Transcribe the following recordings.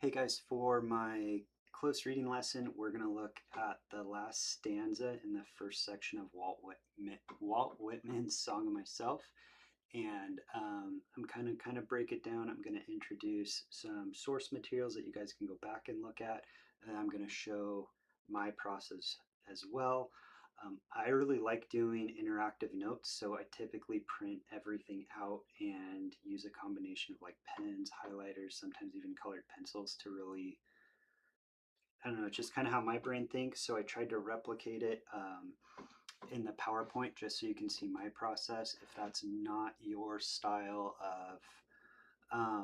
Hey guys, for my close reading lesson, we're going to look at the last stanza in the first section of Walt Whitman's Song of Myself. And I'm kind of break it down. I'm going to introduce some source materials that you guys can go back and look at. And I'm going to show my process as well. I really like doing interactive notes, so I typically print everything out and use a combination of like pens, highlighters, sometimes even colored pencils to really, I don't know, it's just kind of how my brain thinks. So I tried to replicate it in the PowerPoint just so you can see my process. If that's not your style of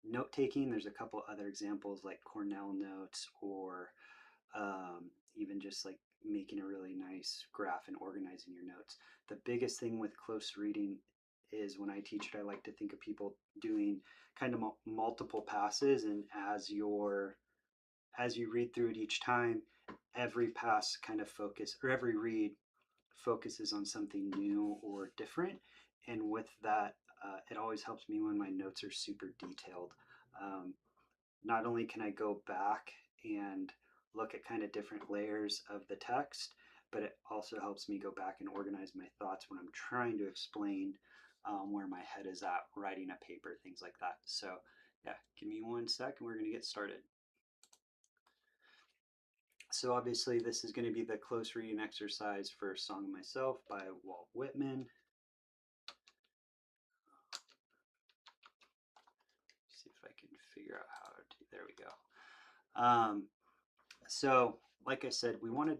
note taking, there's a couple other examples like Cornell notes or even just like making a really nice graph and organizing your notes. The biggest thing with close reading is when I teach it, I like to think of people doing kind of multiple passes, and as you read through it each time, every pass kind of focus or every read focuses on something new or different. And with that, it always helps me when my notes are super detailed. Um, Not only can I go back and look at kind of different layers of the text, but it also helps me go back and organize my thoughts when I'm trying to explain where my head is at writing a paper, things like that. So yeah, give me 1 sec and we're going to get started. So obviously this is going to be the close reading exercise for Song of Myself by Walt Whitman. See if I can figure out how to, there we go. So like I said, we want to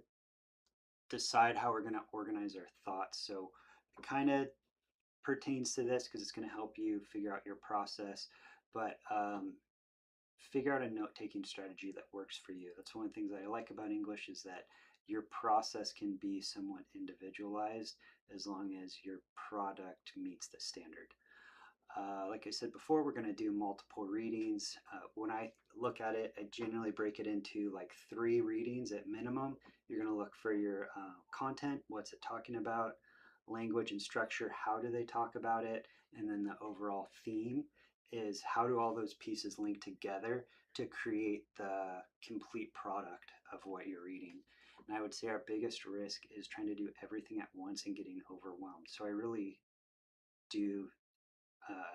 decide how we're going to organize our thoughts. So it kind of pertains to this because it's going to help you figure out your process, but figure out a note-taking strategy that works for you. That's one of the things that I like about English is that your process can be somewhat individualized as long as your product meets the standard. Like I said before, we're going to do multiple readings. When I look at it, I generally break it into like 3 readings at minimum. You're going to look for your content, what's it talking about, language and structure, how do they talk about it, and then the overall theme is how do all those pieces link together to create the complete product of what you're reading. And I would say our biggest risk is trying to do everything at once and getting overwhelmed. So I really do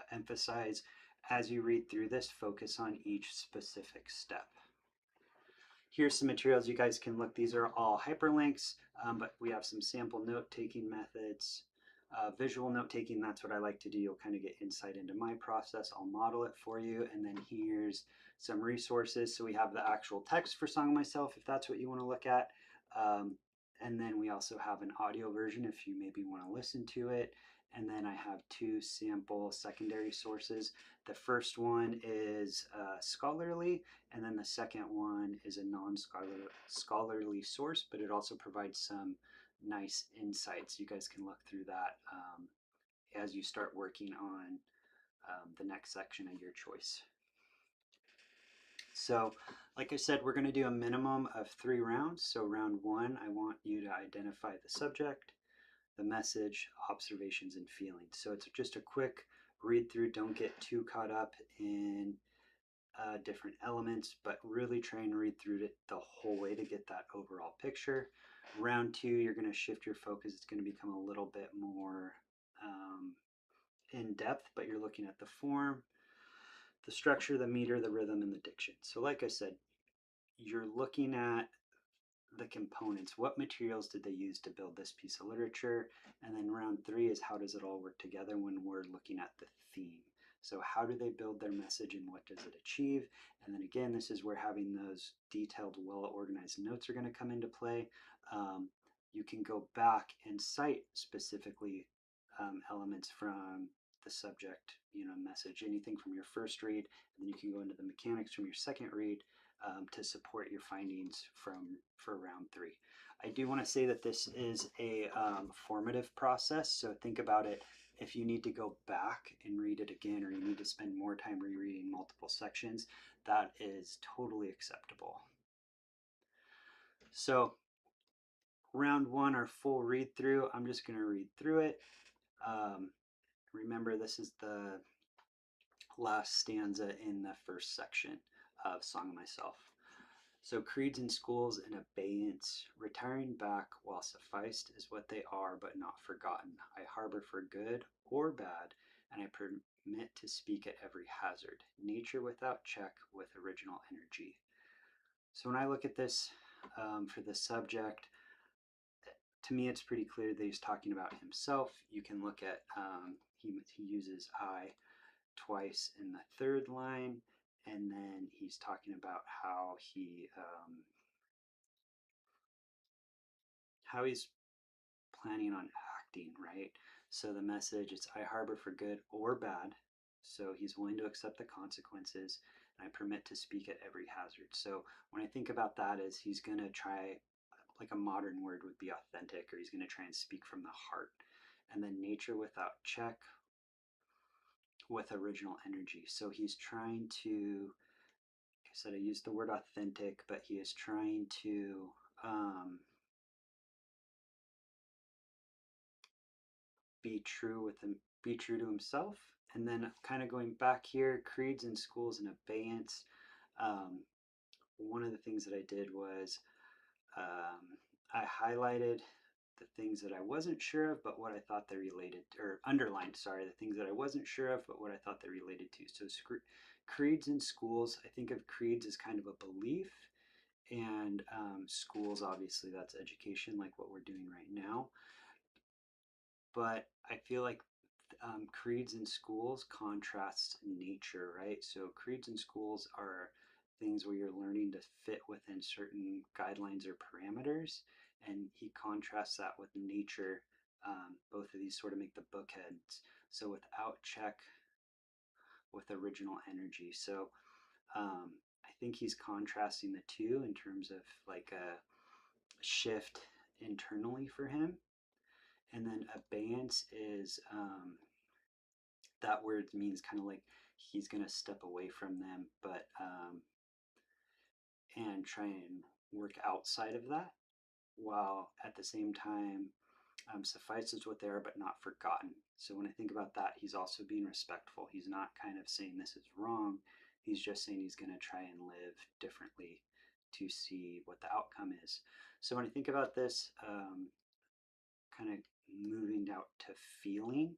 emphasize as you read through this, focus on each specific step. Here's some materials you guys can look. These are all hyperlinks, but we have some sample note-taking methods. Visual note-taking, that's what I like to do. You'll kind of get insight into my process. I'll model it for you. And then here's some resources. So we have the actual text for Song of Myself, if that's what you want to look at. And then we also have an audio version if you maybe want to listen to it. And then I have 2 sample secondary sources. The first one is scholarly, and then the second one is a non-scholarly source, but it also provides some nice insights. You guys can look through that as you start working on the next section of your choice. So like I said, we're going to do a minimum of 3 rounds. So round 1, I want you to identify the subject, the message, observations, and feelings. So it's just a quick read through. Don't get too caught up in different elements, but really try and read through it the whole way to get that overall picture. Round 2, you're going to shift your focus. It's going to become a little bit more in depth, but you're looking at the form, the structure, the meter, the rhythm, and the diction. So like I said, you're looking at the components. What materials did they use to build this piece of literature? And then round 3 is how does it all work together when we're looking at the theme? So how do they build their message and what does it achieve? And then again, this is where having those detailed, well-organized notes are going to come into play. You can go back and cite specifically elements from the subject, message, anything from your first read, and then you can go into the mechanics from your second read to support your findings for round 3. I do want to say that this is a formative process, so think about it. If you need to go back and read it again, or you need to spend more time rereading multiple sections, that is totally acceptable. So round 1, our full read through, I'm just going to read through it. Remember, this is the last stanza in the first section of Song of Myself. So creeds and schools in abeyance, retiring back while sufficed is what they are, but not forgotten. I harbor for good or bad, and I permit to speak at every hazard. Nature without check with original energy. So when I look at this for the subject, to me it's pretty clear that he's talking about himself. You can look at, he uses I twice in the third line, and then he's talking about how he's planning on acting, right? So the message is I harbor for good or bad. So he's willing to accept the consequences, and I permit to speak at every hazard. So when I think about that, is he's going to try, like a modern word would be authentic, or he's going to try and speak from the heart. And then nature without check with original energy. So he's trying to, like I said, I used the word authentic, but he is trying to be true to himself. And then kind of going back here, creeds and schools in abeyance. One of the things that I did was I highlighted the things that I wasn't sure of, but what I thought they related, or underlined, sorry, the things that I wasn't sure of, but what I thought they related to. So creeds and schools, I think of creeds as kind of a belief, and schools, obviously, that's education, like what we're doing right now. But I feel like creeds in schools contrasts nature, right? So creeds in schools are things where you're learning to fit within certain guidelines or parameters, and he contrasts that with nature. Both of these sort of make the bookends. So without check with original energy. So I think he's contrasting the two in terms of like a shift internally for him. And then abeyance is that word means kind of like he's going to step away from them, but and try and work outside of that, while at the same time suffices what they are, but not forgotten. So when I think about that, he's also being respectful. He's not kind of saying this is wrong. He's just saying he's going to try and live differently to see what the outcome is. So when I think about this, kind of moving out to feeling,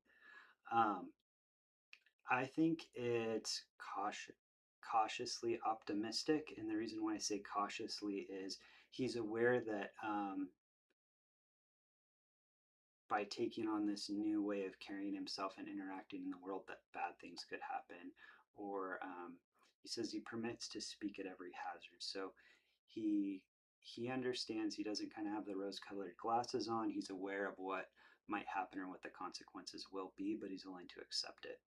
I think it's cautiously optimistic. And the reason why I say cautiously is he's aware that by taking on this new way of carrying himself and interacting in the world, that bad things could happen. Or he says he permits to speak at every hazard. So he understands, he doesn't kind of have the rose-colored glasses on. He's aware of what might happen or what the consequences will be, but he's willing to accept it.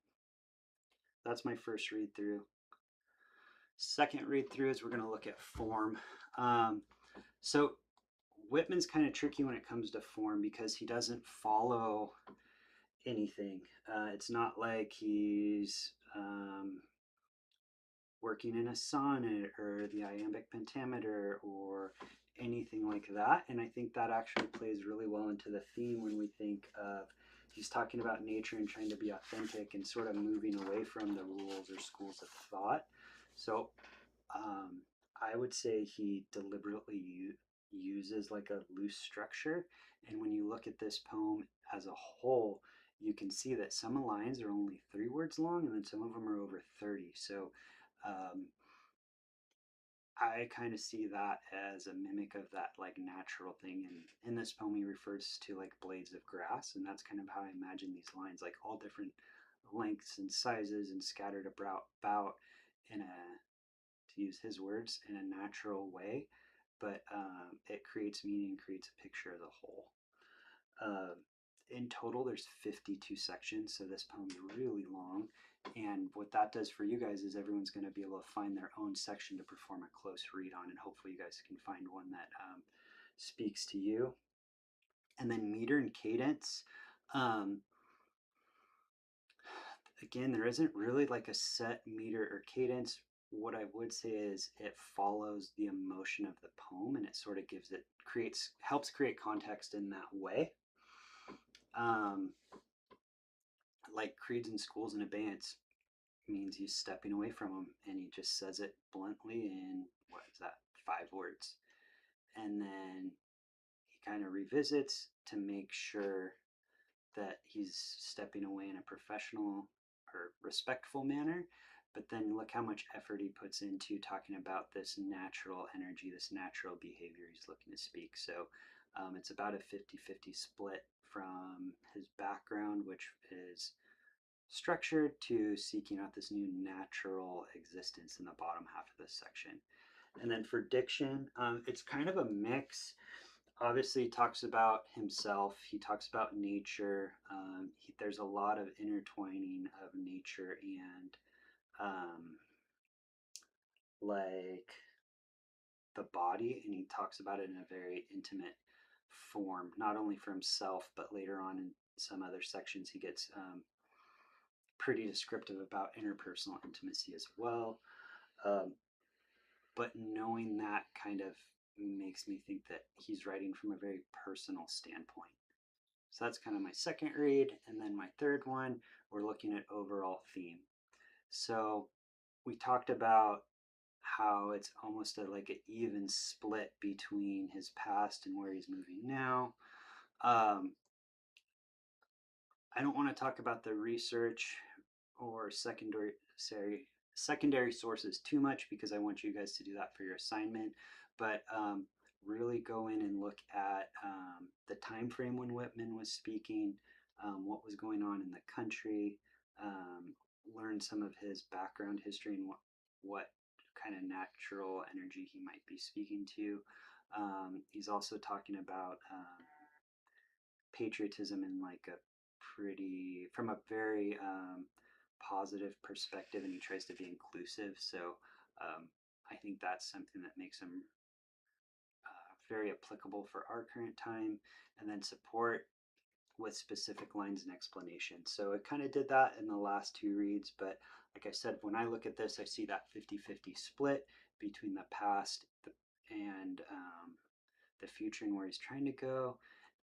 That's my first read through. Second read through is we're going to look at form. So Whitman's kind of tricky when it comes to form because he doesn't follow anything. It's not like he's working in a sonnet or the iambic pentameter or anything like that. And I think that actually plays really well into the theme when we think of he's talking about nature and trying to be authentic and sort of moving away from the rules or schools of thought. So I would say he deliberately uses like a loose structure. And when you look at this poem as a whole, you can see that some lines are only 3 words long, and then some of them are over 30. So I kind of see that as a mimic of that like natural thing. And in this poem, he refers to like blades of grass, and that's kind of how I imagine these lines, like all different lengths and sizes and scattered about in a, to use his words, in a natural way. But it creates meaning, creates a picture of the whole. In total, there's 52 sections, so this poem is really long. And what that does for you guys is everyone's going to be able to find their own section to perform a close read on, and hopefully you guys can find one that speaks to you. And then meter and cadence. Again, there isn't really like a set meter or cadence. What I would say is it follows the emotion of the poem, and it sort of helps create context in that way. Like creeds and schools in abeyance, means he's stepping away from him, and he just says it bluntly in, what is that, 5 words. And then he kind of revisits to make sure that he's stepping away in a professional or respectful manner. But then look how much effort he puts into talking about this natural energy, this natural behavior he's looking to speak. So it's about a 50-50 split from his background, which is structured, to seeking out this new natural existence in the bottom half of this section. And then for diction, it's kind of a mix. Obviously, he talks about himself, he talks about nature. There's a lot of intertwining of nature and like the body, and he talks about it in a very intimate form, not only for himself, but later on in some other sections, he gets pretty descriptive about interpersonal intimacy as well. But knowing that kind of makes me think that he's writing from a very personal standpoint. So that's kind of my second read. And then my third one, we're looking at overall theme. So we talked about how it's almost like an even split between his past and where he's moving now. I don't want to talk about the research or secondary sources too much, because I want you guys to do that for your assignment. But really go in and look at the time frame when Whitman was speaking, what was going on in the country, learn some of his background history and what kind of natural energy he might be speaking to. He's also talking about patriotism in like a from a very positive perspective, and he tries to be inclusive. So I think that's something that makes him very applicable for our current time. And then support with specific lines and explanations. So it kind of did that in the last 2 reads, but like I said, when I look at this, I see that 50-50 split between the past and the future and where he's trying to go.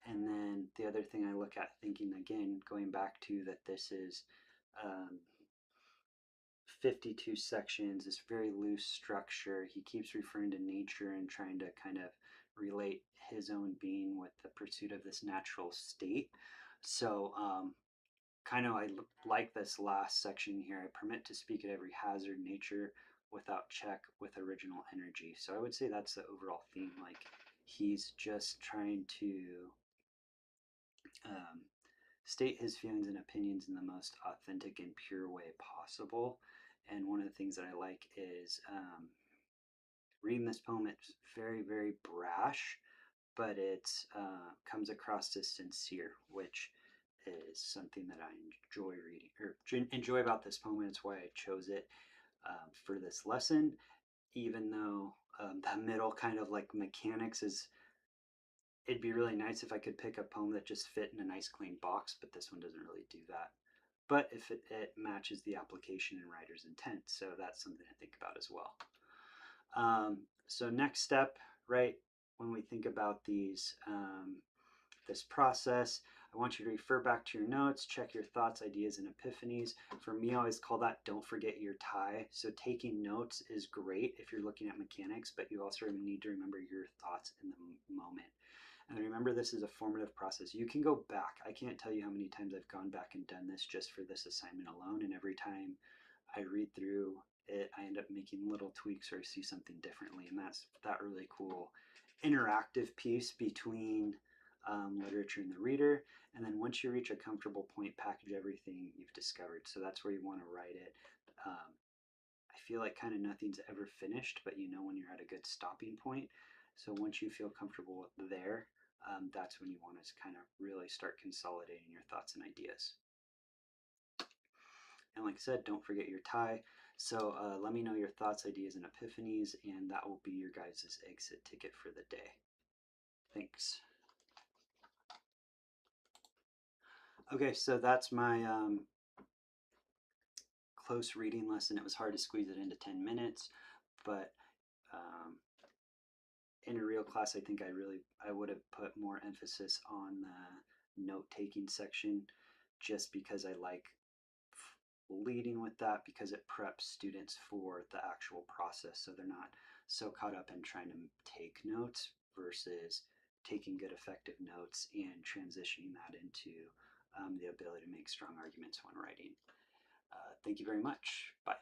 And then the other thing I look at, thinking again, going back to that this is 52 sections, this very loose structure. He keeps referring to nature and trying to kind of relate his own being with the pursuit of this natural state. So kind of I like this last section here. I permit to speak at every hazard, nature without check with original energy. So I would say that's the overall theme. Like he's just trying to state his feelings and opinions in the most authentic and pure way possible. And one of the things that I like is reading this poem. It's very, very brash, but it comes across as sincere, which is something that I enjoy reading or enjoy about this poem. And it's why I chose it for this lesson, even though the middle kind of like mechanics is, it'd be really nice if I could pick a poem that just fit in a nice clean box, but this one doesn't really do that. But if it matches the application and writer's intent, so that's something to think about as well. So next step, right, when we think about these, this process, I want you to refer back to your notes, check your thoughts, ideas, and epiphanies. For me, I always call that don't forget your tie. So taking notes is great if you're looking at mechanics, but you also need to remember your thoughts in the moment. And remember, this is a formative process. You can go back. I can't tell you how many times I've gone back and done this just for this assignment alone. And every time I read through it, I end up making little tweaks or see something differently. And that's that really cool interactive piece between literature and the reader. And then once you reach a comfortable point, package everything you've discovered. So that's where you want to write it. I feel like kind of nothing's ever finished, but you know when you're at a good stopping point. So once you feel comfortable there, that's when you want to kind of really start consolidating your thoughts and ideas. And like I said, don't forget your tie. So let me know your thoughts, ideas, and epiphanies, and that will be your guys' exit ticket for the day. Thanks. Okay, so that's my close reading lesson. It was hard to squeeze it into 10 minutes, but in a real class, I think I would have put more emphasis on the note-taking section, just because I like leading with that because it preps students for the actual process, so they're not so caught up in trying to take notes versus taking good effective notes and transitioning that into the ability to make strong arguments when writing. Thank you very much. Bye.